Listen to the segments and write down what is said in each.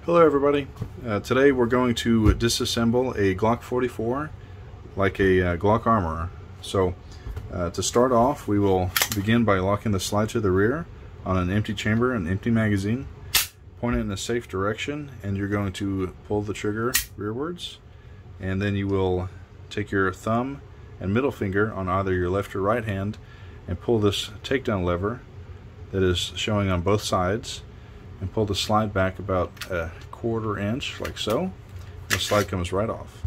Hello everybody. Today we're going to disassemble a Glock 44 like a Glock armor. So to start off, we will begin by locking the slide to the rear on an empty chamber and empty magazine. Point it in a safe direction and you're going to pull the trigger rearwards, and then you will take your thumb and middle finger on either your left or right hand and pull this takedown lever that is showing on both sides, and pull the slide back about a quarter inch like so. The slide comes right off.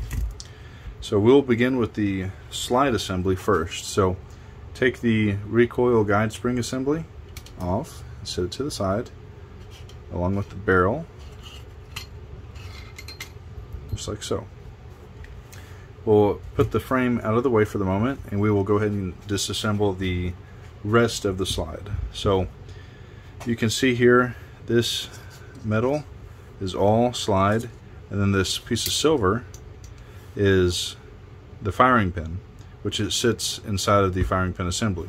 So we'll begin with the slide assembly first. So take the recoil guide spring assembly off and set it to the side along with the barrel, just like so. We'll put the frame out of the way for the moment and we will go ahead and disassemble the rest of the slide. So you can see here, this metal is all slide, and then this piece of silver is the firing pin, which it sits inside of the firing pin assembly.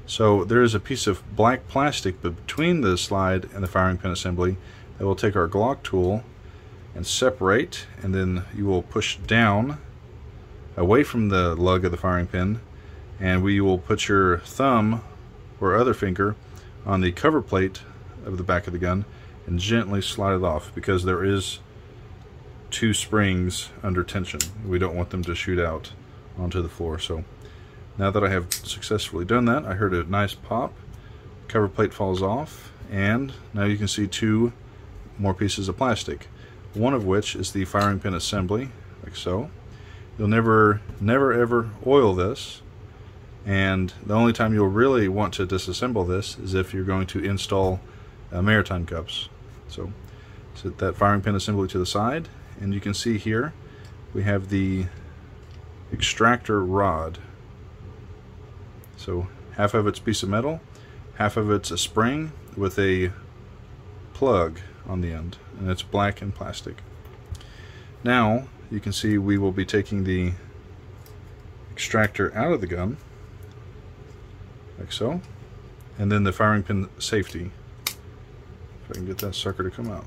So there is a piece of black plastic between the slide and the firing pin assembly that will take our Glock tool and separate, and then you will push down away from the lug of the firing pin, and we will put your thumb or other finger on the cover plate of the back of the gun and gently slide it off, because there is two springs under tension. We don't want them to shoot out onto the floor. So now that I have successfully done that, I heard a nice pop, cover plate falls off, and now you can see two more pieces of plastic, one of which is the firing pin assembly, like so. You'll never ever oil this, and the only time you'll really want to disassemble this is if you're going to install maritime cups. So set that firing pin assembly to the side, and you can see here we have the extractor rod. So half of it's a piece of metal, half of it's a spring with a plug on the end, and it's black and plastic. Now you can see we will be taking the extractor out of the gun, like so, and then the firing pin safety. If I can get that sucker to come out.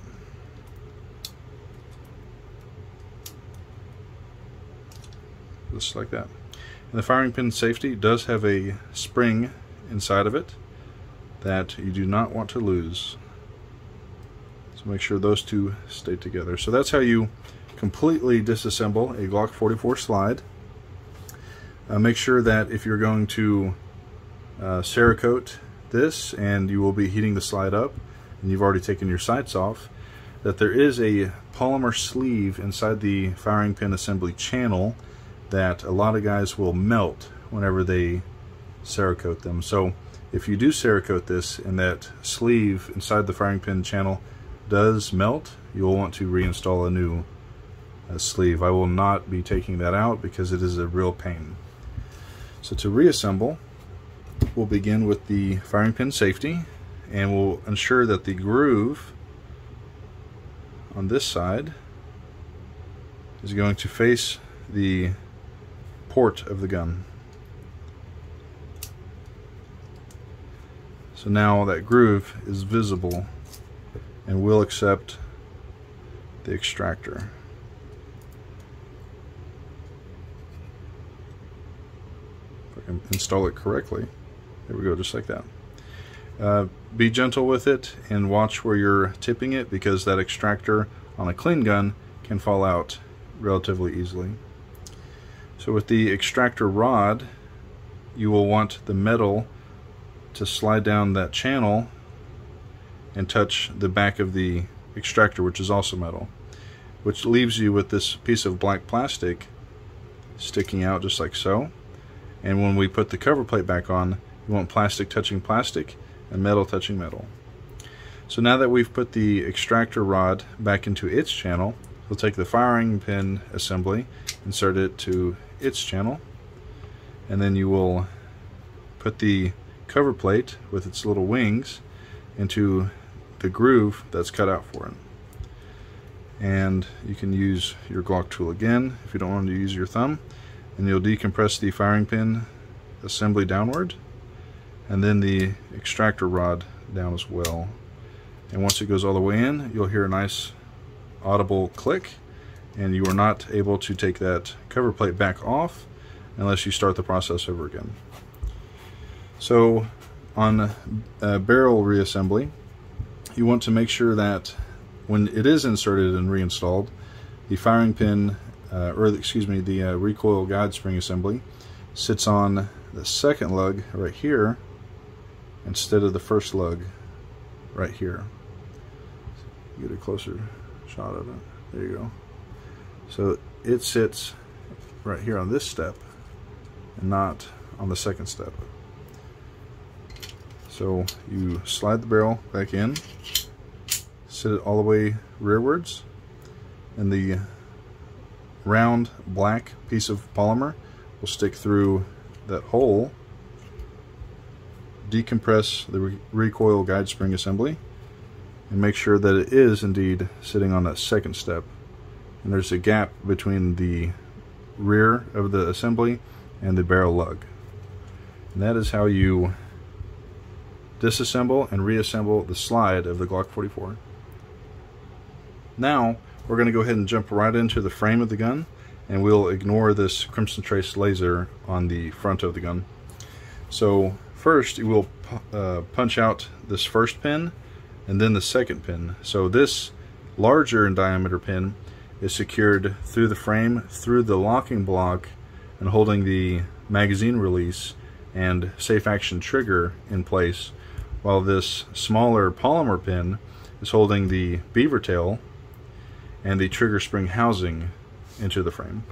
Just like that. And the firing pin safety does have a spring inside of it that you do not want to lose. So make sure those two stay together. So that's how you completely disassemble a Glock 44 slide. Make sure that if you're going to Cerakote this, and you will be heating the slide up, and you've already taken your sights off, that there is a polymer sleeve inside the firing pin assembly channel that a lot of guys will melt whenever they Cerakote them. So if you do Cerakote this and that sleeve inside the firing pin channel does melt, you'll want to reinstall a new sleeve. I will not be taking that out because it is a real pain. So to reassemble, we'll begin with the firing pin safety, and we'll ensure that the groove on this side is going to face the port of the gun. So now that groove is visible and will accept the extractor. If I can install it correctly. There we go, just like that. Be gentle with it and watch where you're tipping it, because that extractor on a clean gun can fall out relatively easily. So with the extractor rod, you will want the metal to slide down that channel and touch the back of the extractor, which is also metal, which leaves you with this piece of black plastic sticking out just like so. And when we put the cover plate back on, you want plastic touching plastic and metal touching metal. So now that we've put the extractor rod back into its channel, we'll take the firing pin assembly, insert it to its channel, and then you will put the cover plate with its little wings into the groove that's cut out for it. And you can use your Glock tool again if you don't want to use your thumb, and you'll decompress the firing pin assembly downward, and then the extractor rod down as well. And once it goes all the way in, you'll hear a nice audible click, and you are not able to take that cover plate back off unless you start the process over again. So on barrel reassembly, you want to make sure that when it is inserted and reinstalled, the firing pin, the recoil guide spring assembly sits on the second lug right here instead of the first lug right here. Get a closer shot of it. There you go. So it sits right here on this step and not on the second step. So you slide the barrel back in, sit it all the way rearwards, and the round black piece of polymer will stick through that hole, decompress the recoil guide spring assembly, and make sure that it is indeed sitting on that second step. And there's a gap between the rear of the assembly and the barrel lug. And that is how you disassemble and reassemble the slide of the Glock 44. Now we're going to go ahead and jump right into the frame of the gun, and we'll ignore this Crimson Trace laser on the front of the gun. So first you will punch out this first pin and then the second pin. So this larger in diameter pin is secured through the frame, through the locking block, and holding the magazine release and safe action trigger in place, while this smaller polymer pin is holding the beaver tail and the trigger spring housing into the frame.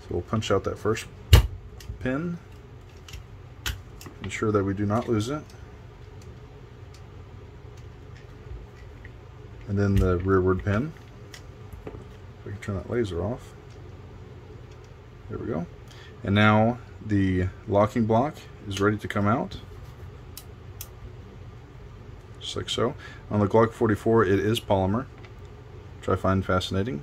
So we'll punch out that first pin, ensure that we do not lose it, and then the rearward pin. We can turn that laser off. There we go. And now the locking block is ready to come out, just like so. On the Glock 44 it is polymer, which I find fascinating.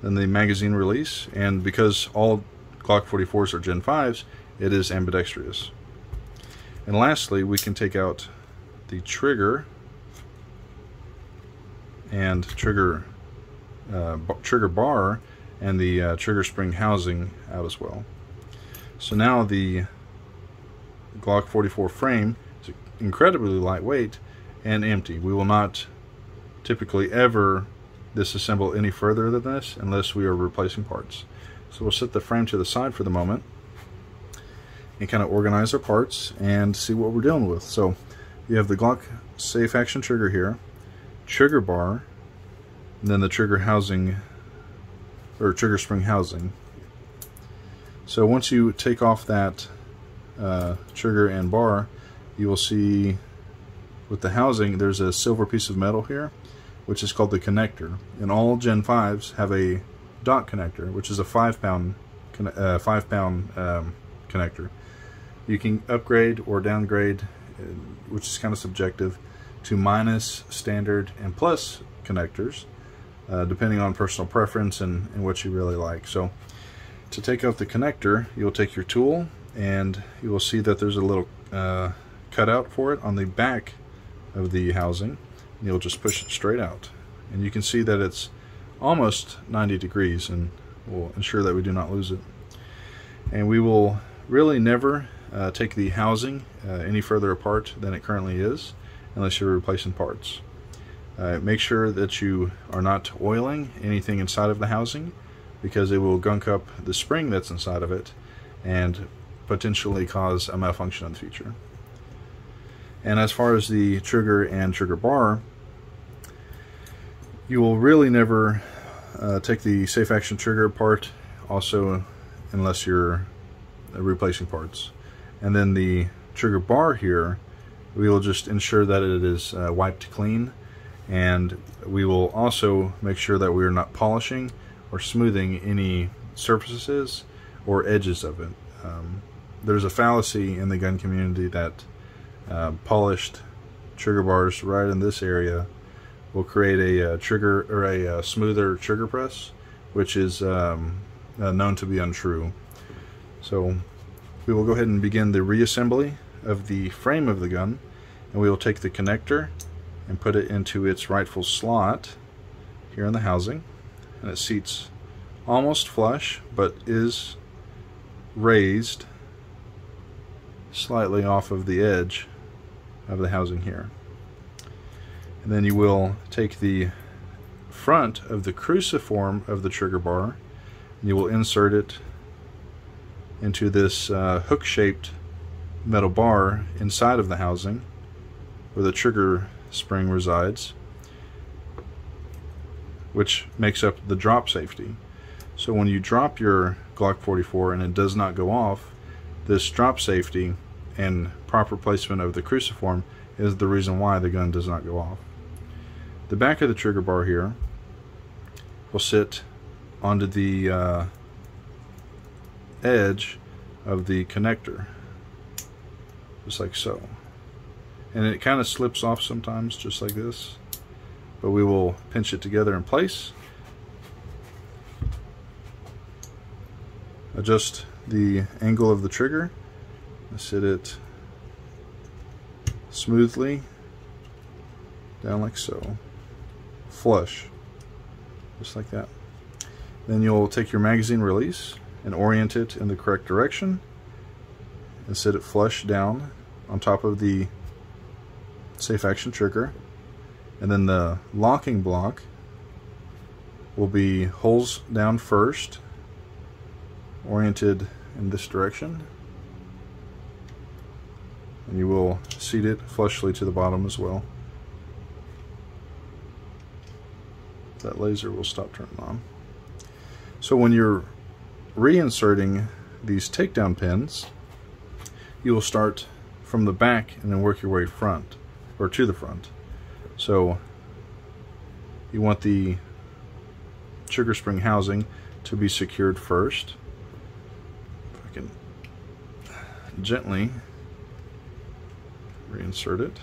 Then the magazine release, and because all Glock 44s are Gen 5s, it is ambidextrous. And lastly, we can take out the trigger and trigger bar and the trigger spring housing out as well. So now the Glock 44 frame is incredibly lightweight and empty. We will not typically ever disassemble any further than this unless we are replacing parts. So we'll set the frame to the side for the moment and kind of organize our parts and see what we're dealing with. So you have the Glock safe action trigger here, trigger bar, and then the trigger housing, or trigger spring housing. So once you take off that trigger and bar, you will see with the housing there's a silver piece of metal here, which is called the connector. And all Gen 5s have a dot connector, which is a 5-pound connector. You can upgrade or downgrade, which is kind of subjective, to minus, standard, and plus connectors, depending on personal preference and what you really like. So to take out the connector, you'll take your tool and you will see that there's a little cutout for it on the back of the housing. You'll just push it straight out, and you can see that it's almost 90 degrees, and we'll ensure that we do not lose it. And we will really never take the housing any further apart than it currently is unless you're replacing parts. Make sure that you are not oiling anything inside of the housing, because it will gunk up the spring that's inside of it and potentially cause a malfunction in the future. And as far as the trigger and trigger bar, you will really never take the safe action trigger apart also unless you're replacing parts. And then the trigger bar here, we will just ensure that it is wiped clean, and we will also make sure that we are not polishing or smoothing any surfaces or edges of it. There's a fallacy in the gun community that polished trigger bars right in this area will create a trigger or a smoother trigger press, which is known to be untrue. So we will go ahead and begin the reassembly of the frame of the gun, and we will take the connector and put it into its rightful slot here in the housing, and it seats almost flush, but is raised slightly off of the edge of the housing here. And then you will take the front of the cruciform of the trigger bar, and you will insert it into this hook-shaped metal bar inside of the housing where the trigger spring resides, which makes up the drop safety. So when you drop your Glock 44 and it does not go off, this drop safety and proper placement of the cruciform is the reason why the gun does not go off. The back of the trigger bar here will sit onto the edge of the connector, just like so. And it kind of slips off sometimes, just like this, but we will pinch it together in place, adjust the angle of the trigger, sit it smoothly down like so, flush, just like that. Then you'll take your magazine release and orient it in the correct direction and sit it flush down on top of the safe action trigger. And then the locking block will be holes down first, oriented in this direction, and you will seat it flushly to the bottom as well. That laser will stop turning on. So when you're reinserting these takedown pins, you will start from the back and then work your way front, or to the front. So you want the trigger spring housing to be secured first. If I can gently reinsert it.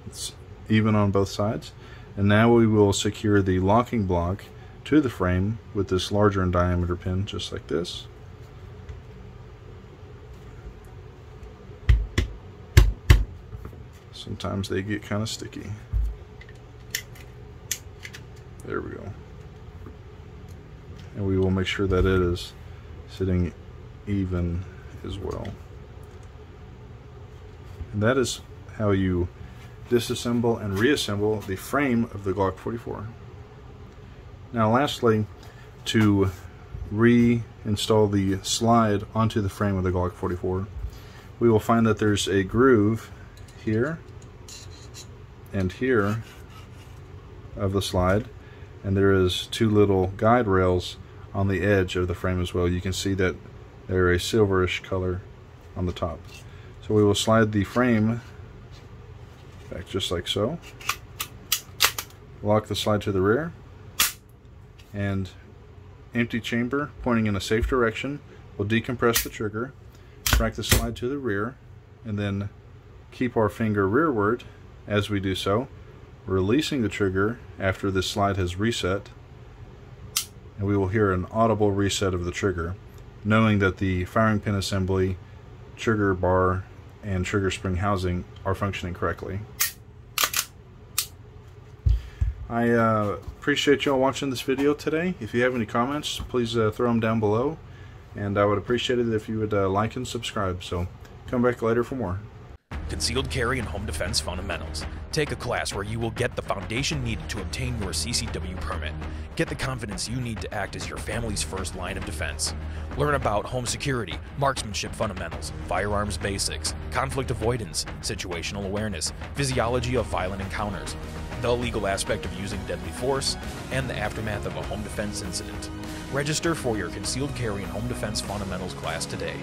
It's even on both sides. And now we will secure the locking block to the frame with this larger in diameter pin, just like this. Sometimes they get kind of sticky. There we go. And we will make sure that it is sitting even as well. And that is how you disassemble and reassemble the frame of the Glock 44. Now lastly, to reinstall the slide onto the frame of the Glock 44, we will find that there's a groove here and here of the slide, and there is two little guide rails on the edge of the frame as well. You can see that they're a silverish color on the top. So we will slide the frame back just like so, lock the slide to the rear, and empty chamber pointing in a safe direction will decompress the trigger, track the slide to the rear, and then keep our finger rearward as we do so, releasing the trigger after the slide has reset, and we will hear an audible reset of the trigger, knowing that the firing pin assembly, trigger bar, and trigger spring housing are functioning correctly. I appreciate y'all watching this video today. If you have any comments, please throw them down below, and I would appreciate it if you would like and subscribe. So come back later for more. Concealed Carry and Home Defense Fundamentals. Take a class where you will get the foundation needed to obtain your CCW permit. Get the confidence you need to act as your family's first line of defense. Learn about home security, marksmanship fundamentals, firearms basics, conflict avoidance, situational awareness, physiology of violent encounters, the legal aspect of using deadly force, and the aftermath of a home defense incident. Register for your Concealed Carry and Home Defense Fundamentals class today.